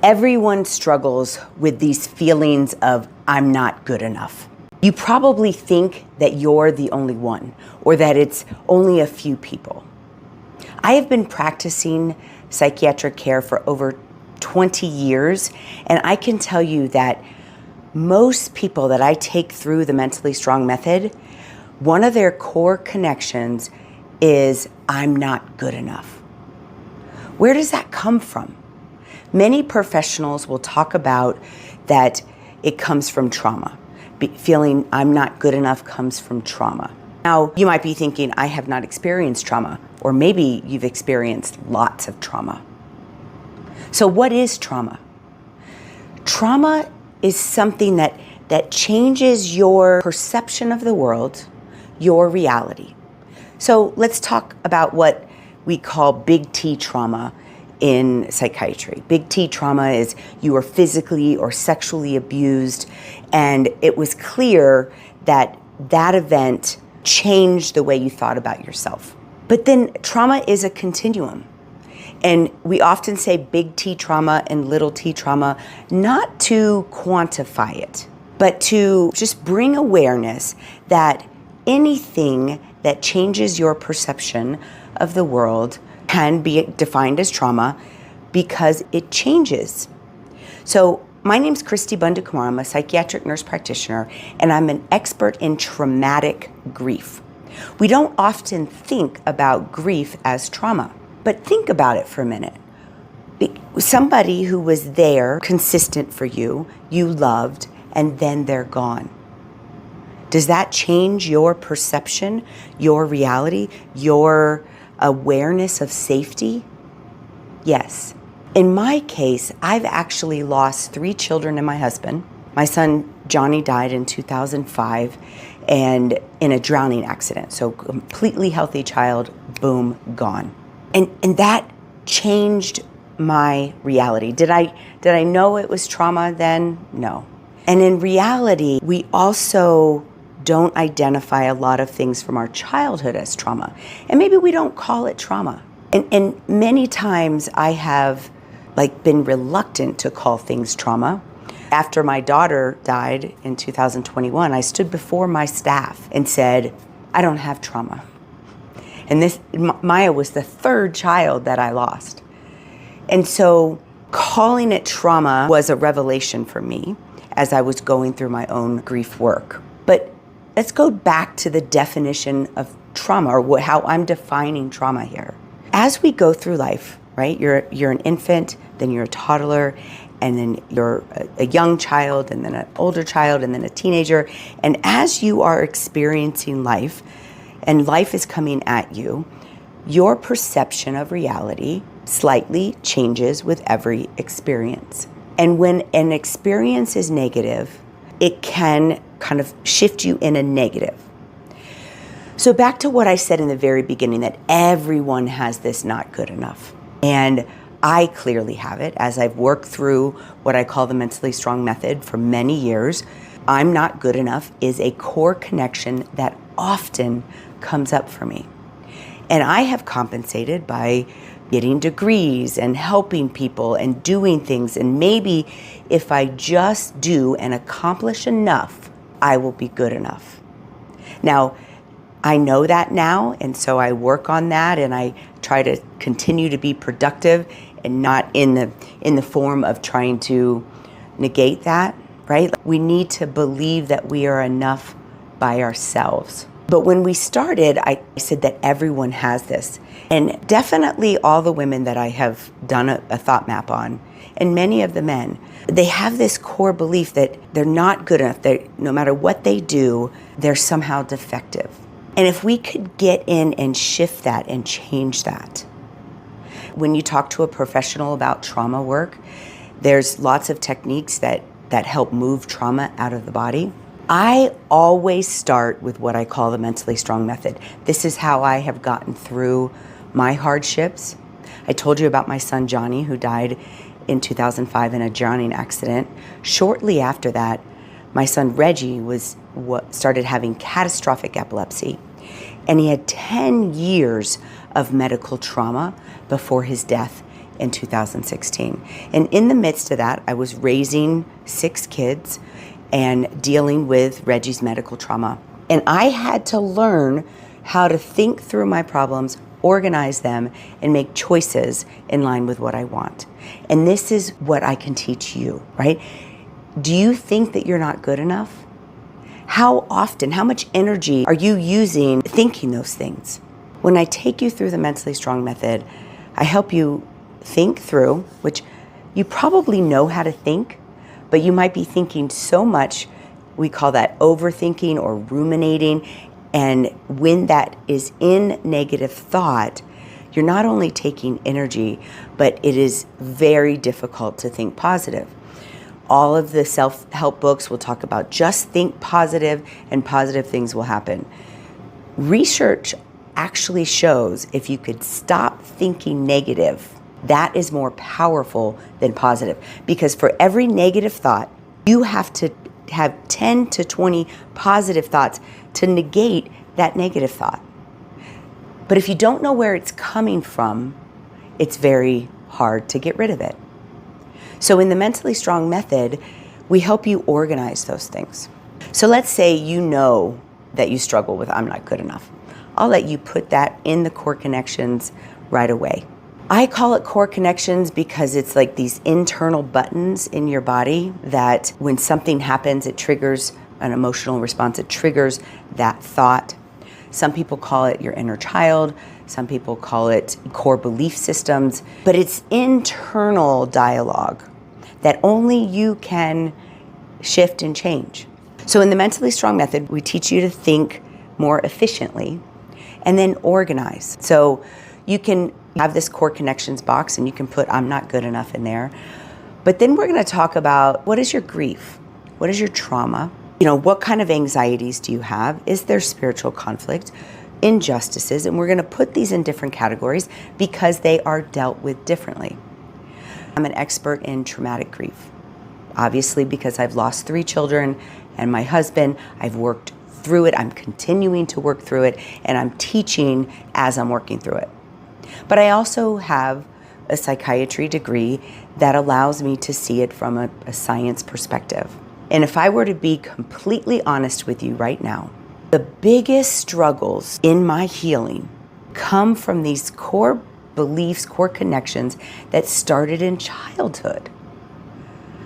Everyone struggles with these feelings of, I'm not good enough. You probably think that you're the only one, or that it's only a few people. I have been practicing psychiatric care for over 20 years, and I can tell you that most people that I take through the Mentally Strong method, one of their core connections is, I'm not good enough. Where does that come from? Many professionals will talk about that it comes from trauma. Feeling I'm not good enough comes from trauma. Now, you might be thinking, I have not experienced trauma, or maybe you've experienced lots of trauma. So what is trauma? Trauma is something that changes your perception of the world, your reality. So let's talk about what we call big T trauma in psychiatry. Big T trauma is you were physically or sexually abused, and it was clear that that event changed the way you thought about yourself. But then trauma is a continuum. And we often say big T trauma and little t trauma, not to quantify it, but to just bring awareness that anything that changes your perception of the world can be defined as trauma because it changes. So my name's Christy Bundakumar. I'm a psychiatric nurse practitioner, and I'm an expert in traumatic grief. We don't often think about grief as trauma, but think about it for a minute. Somebody who was there, consistent for you, you loved, and then they're gone. Does that change your perception, your reality, your awareness of safety? Yes. In my case, I've actually lost 3 children and my husband. My son, Johnny, died in 2005 and in a drowning accident. So completely healthy child, boom, gone. And that changed my reality. Did I know it was trauma then? No. And in reality, we also don't identify a lot of things from our childhood as trauma. And maybe we don't call it trauma. And many times I have been reluctant to call things trauma. After my daughter died in 2021, I stood before my staff and said, I don't have trauma. And Maya was the 3rd child that I lost. And so calling it trauma was a revelation for me as I was going through my own grief work. But let's go back to the definition of trauma, or how I'm defining trauma here. As we go through life, right? You're an infant, then you're a toddler, and then you're a young child, and then an older child, and then a teenager. And as you are experiencing life, and life is coming at you, your perception of reality slightly changes with every experience. And when an experience is negative, it can kind of shift you in a negative. So back to what I said in the very beginning, that everyone has this not good enough. And I clearly have it, as I've worked through what I call the Mentally Strong method for many years. I'm not good enough is a core connection that often comes up for me. And I have compensated by getting degrees and helping people and doing things. And maybe if I just do and accomplish enough, I will be good enough. Now, I know that now, and so I work on that, and I try to continue to be productive and not in the form of trying to negate that, right? We need to believe that we are enough by ourselves. But when we started, I said that everyone has this. And definitely all the women that I have done a thought map on, and many of the men, they have this core belief that they're not good enough. No matter what they do, they're somehow defective. And if we could get in and shift that and change that. When you talk to a professional about trauma work, there's lots of techniques that help move trauma out of the body. I always start with what I call the Mentally Strong method. This is how I have gotten through my hardships. I told you about my son Johnny, who died in 2005 in a drowning accident. Shortly after that, my son Reggie started having catastrophic epilepsy, and he had 10 years of medical trauma before his death in 2016. And in the midst of that, I was raising 6 kids and dealing with Reggie's medical trauma. And I had to learn how to think through my problems, organize them, and make choices in line with what I want. And this is what I can teach you, right? Do you think that you're not good enough? How often, how much energy are you using thinking those things? When I take you through the Mentally Strong method, I help you think through, which you probably know how to think, but you might be thinking so much, we call that overthinking or ruminating. And when that is in negative thought, you're not only taking energy, but it is very difficult to think positive. All of the self-help books will talk about just think positive and positive things will happen. Research actually shows if you could stop thinking negative, that is more powerful than positive. Because for every negative thought, you have to have 10 to 20 positive thoughts to negate that negative thought. But if you don't know where it's coming from, it's very hard to get rid of it. So in the Mentally Strong method, we help you organize those things. So let's say you know that you struggle with I'm not good enough. I'll let you put that in the core connections right away. I call it core connections because it's like these internal buttons in your body that when something happens, it triggers an emotional response. It triggers that thought. Some people call it your inner child. Some people call it core belief systems. But it's internal dialogue that only you can shift and change. So in the Mentally Strong method, we teach you to think more efficiently and then organize. So you can have this core connections box and you can put I'm not good enough in there. But then we're going to talk about what is your grief? What is your trauma? You know, what kind of anxieties do you have? Is there spiritual conflict? Injustices? And we're going to put these in different categories because they are dealt with differently. I'm an expert in traumatic grief. Obviously, because I've lost 3 children and my husband, I've worked through it. I'm continuing to work through it, and I'm teaching as I'm working through it. But I also have a psychiatry degree that allows me to see it from a science perspective. And if I were to be completely honest with you right now, the biggest struggles in my healing come from these core beliefs, core connections that started in childhood.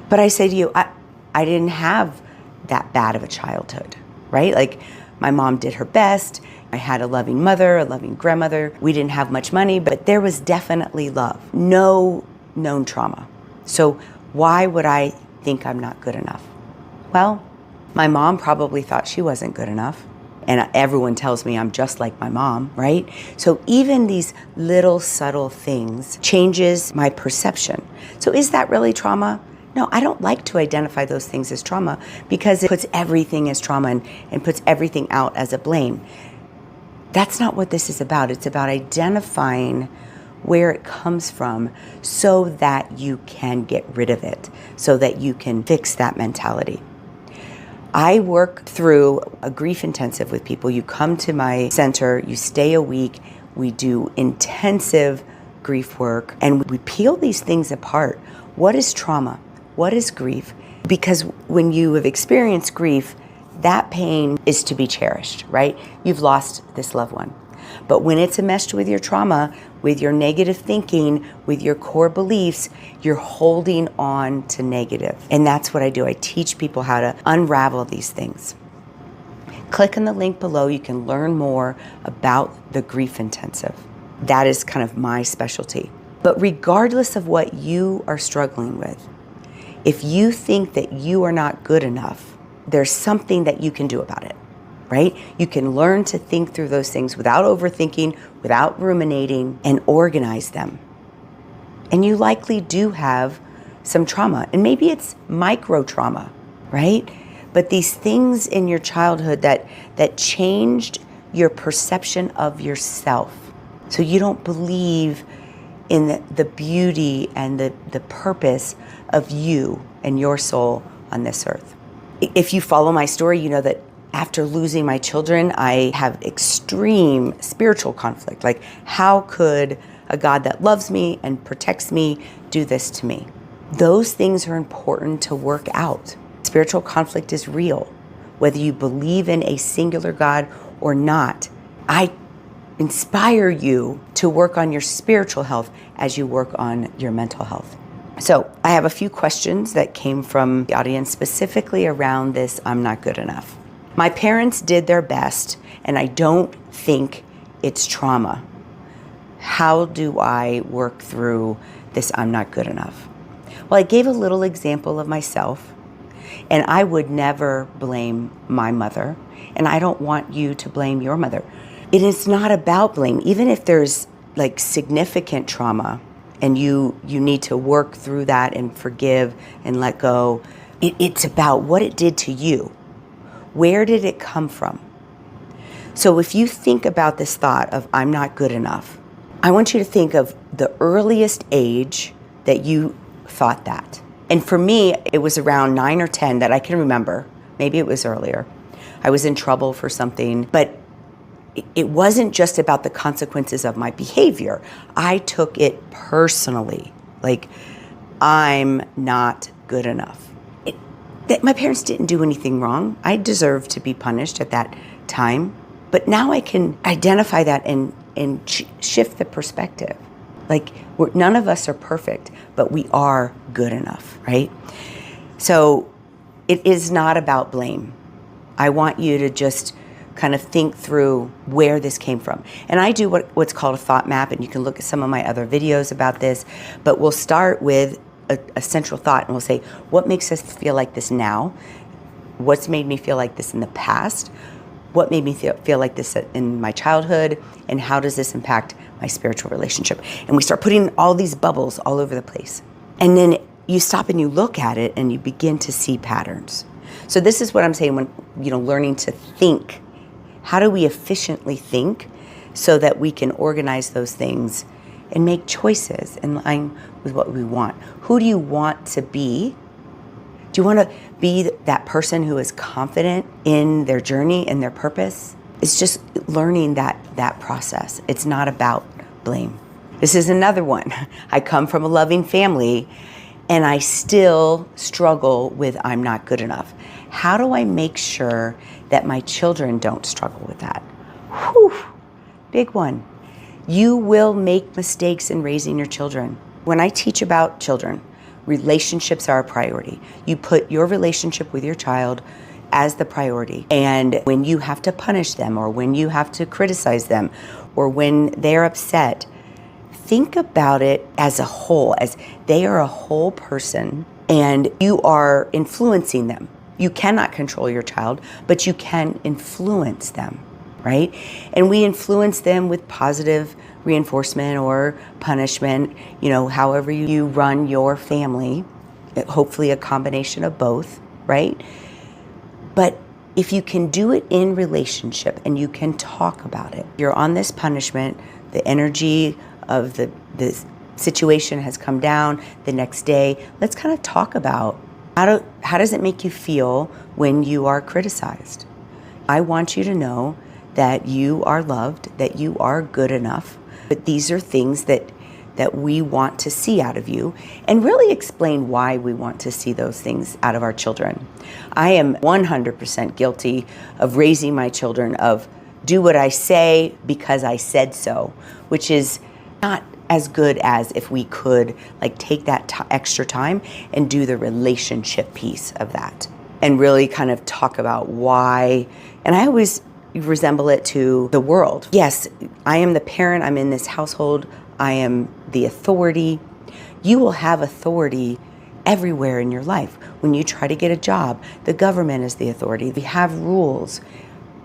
But I say to you, I didn't have that bad of a childhood, right? Like my mom did her best. I had a loving mother, a loving grandmother. We didn't have much money, but there was definitely love. No known trauma. So why would I think I'm not good enough? Well, my mom probably thought she wasn't good enough. And everyone tells me I'm just like my mom, right? So even these little subtle things changes my perception. So is that really trauma? No, I don't like to identify those things as trauma because it puts everything as trauma and puts everything out as a blame. That's not what this is about. It's about identifying where it comes from so that you can get rid of it, so that you can fix that mentality. I work through a grief intensive with people. You come to my center, you stay a week, we do intensive grief work, and we peel these things apart. What is trauma? What is grief? Because when you have experienced grief, that pain is to be cherished, right? You've lost this loved one. But when it's enmeshed with your trauma, with your negative thinking, with your core beliefs, you're holding on to negative. And that's what I do. I teach people how to unravel these things. Click on the link below. You can learn more about the grief intensive. That is kind of my specialty. But regardless of what you are struggling with, if you think that you are not good enough, there's something that you can do about it, right? You can learn to think through those things without overthinking, without ruminating, and organize them. And you likely do have some trauma, and maybe it's micro trauma, right? But these things in your childhood that changed your perception of yourself. So you don't believe in the beauty and the purpose of you and your soul on this earth. If you follow my story, you know that after losing my children, I have extreme spiritual conflict. Like, how could a God that loves me and protects me do this to me? Those things are important to work out. Spiritual conflict is real, whether you believe in a singular God or not. I inspire you to work on your spiritual health as you work on your mental health. So I have a few questions that came from the audience specifically around this I'm not good enough. My parents did their best, and I don't think it's trauma. How do I work through this I'm not good enough? Well, I gave a little example of myself, and I would never blame my mother, and I don't want you to blame your mother. It is not about blame. Even if there's like significant trauma and you need to work through that and forgive and let go, it's about what it did to you. Where did it come from? So if you think about this thought of I'm not good enough, I want you to think of the earliest age that you thought that. And for me, it was around 9 or 10 that I can remember. Maybe it was earlier. I was in trouble for something, but it wasn't just about the consequences of my behavior. I took it personally, like I'm not good enough. That my parents didn't do anything wrong. I deserved to be punished at that time. But now I can identify that and shift the perspective. Like none of us are perfect, but we are good enough, right? So it is not about blame. I want you to just kind of think through where this came from. And I do what's called a thought map, and you can look at some of my other videos about this, but we'll start with a central thought, and we'll say, what makes us feel like this now? What's made me feel like this in the past? What made me feel like this in my childhood? And how does this impact my spiritual relationship? And we start putting all these bubbles all over the place. And then you stop and you look at it and you begin to see patterns. So this is what I'm saying when, learning to think. How do we efficiently think so that we can organize those things and make choices in line with what we want? Who do you want to be? Do you want to be that person who is confident in their journey and their purpose? It's just learning that process. It's not about blame. This is another one. I come from a loving family, and I still struggle with I'm not good enough. How do I make sure that my children don't struggle with that? Whew, big one. You will make mistakes in raising your children. When I teach about children, relationships are a priority. You put your relationship with your child as the priority. And when you have to punish them, or when you have to criticize them, or when they're upset, think about it as a whole, as they are a whole person and you are influencing them. You cannot control your child, but you can influence them, right? And we influence them with positive reinforcement or punishment, however you run your family, hopefully a combination of both, right? But if you can do it in relationship and you can talk about it, you're on this punishment, the energy of the situation has come down the next day. Let's kind of talk about how does it make you feel when you are criticized? I want you to know that you are loved, that you are good enough, but these are things that we want to see out of you, and really explain why we want to see those things out of our children. I am 100% guilty of raising my children of do what I say because I said so, which is not as good as if we could take that extra time and do the relationship piece of that and really kind of talk about why. And I always resemble it to the world. Yes, I am the parent, I'm in this household, I am the authority. You will have authority everywhere in your life. When you try to get a job, the government is the authority. We have rules.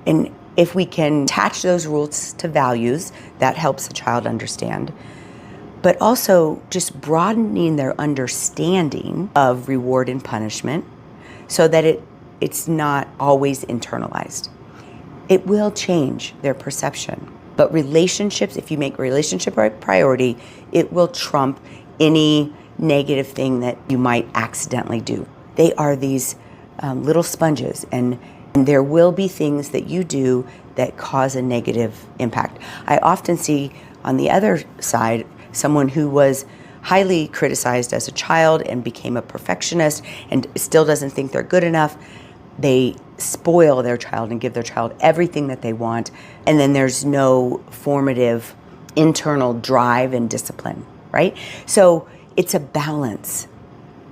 And if we can attach those rules to values, that helps a child understand. But also just broadening their understanding of reward and punishment so that it's not always internalized. It will change their perception. But relationships, if you make relationship a priority, it will trump any negative thing that you might accidentally do. They are these little sponges, and there will be things that you do that cause a negative impact. I often see on the other side someone who was highly criticized as a child and became a perfectionist and still doesn't think they're good enough. They spoil their child and give their child everything that they want, and then there's no formative internal drive and discipline, right? So it's a balance.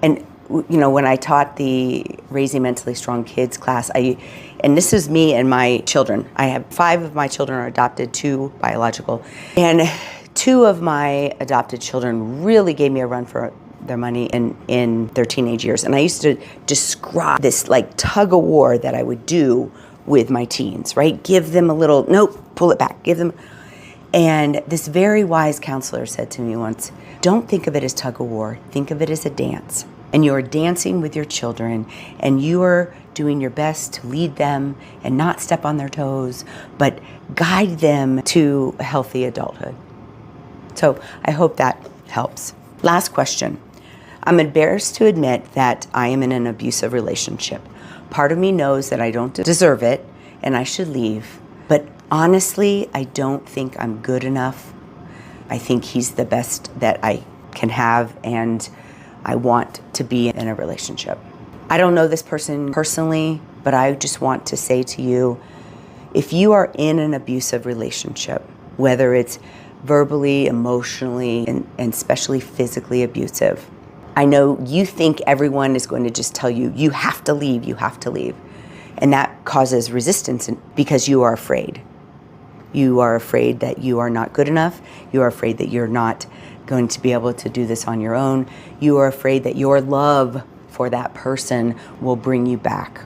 And when I taught the Raising Mentally Strong Kids class, and this is me and my children. I have 5 of my children are adopted, 2 biological. And 2 of my adopted children really gave me a run for their money in their teenage years. And I used to describe this like tug of war that I would do with my teens, right? Give them a little, nope, pull it back, give them. And this very wise counselor said to me once, don't think of it as tug of war, think of it as a dance. And you're dancing with your children, and you are doing your best to lead them and not step on their toes, but guide them to a healthy adulthood. So I hope that helps. Last question. I'm embarrassed to admit that I am in an abusive relationship. Part of me knows that I don't deserve it and I should leave, but honestly, I don't think I'm good enough. I think he's the best that I can have, and I want to be in a relationship. I don't know this person personally, but I just want to say to you, if you are in an abusive relationship, whether it's verbally, emotionally, and especially physically abusive, I know you think everyone is going to just tell you, you have to leave, you have to leave. And that causes resistance because you are afraid. You are afraid that you are not good enough. You are afraid that you're not going to be able to do this on your own. You are afraid that your love for that person will bring you back.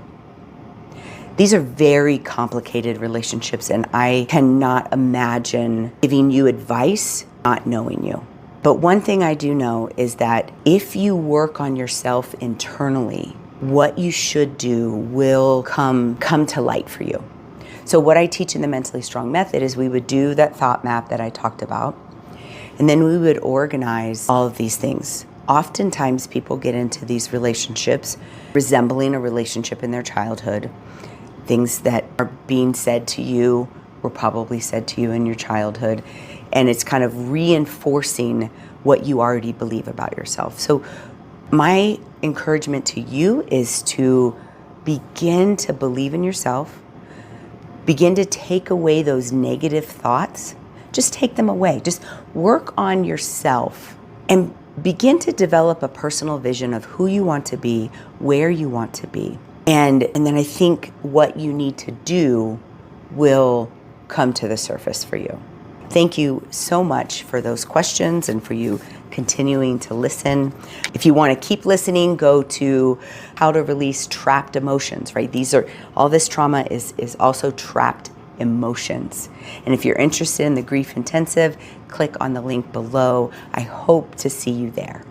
These are very complicated relationships, and I cannot imagine giving you advice not knowing you. But one thing I do know is that if you work on yourself internally, what you should do will come to light for you. So what I teach in the Mentally Strong Method is we would do that thought map that I talked about, and then we would organize all of these things. Oftentimes people get into these relationships resembling a relationship in their childhood. Things that are being said to you were probably said to you in your childhood, and it's kind of reinforcing what you already believe about yourself. So my encouragement to you is to begin to believe in yourself, begin to take away those negative thoughts. Just take them away. Just work on yourself and begin to develop a personal vision of who you want to be, where you want to be. And then I think what you need to do will come to the surface for you. Thank you so much for those questions and for you continuing to listen. If you want to keep listening, go to How to Release Trapped Emotions, right? All this trauma is also trapped emotions. And if you're interested in the Grief Intensive, click on the link below. I hope to see you there.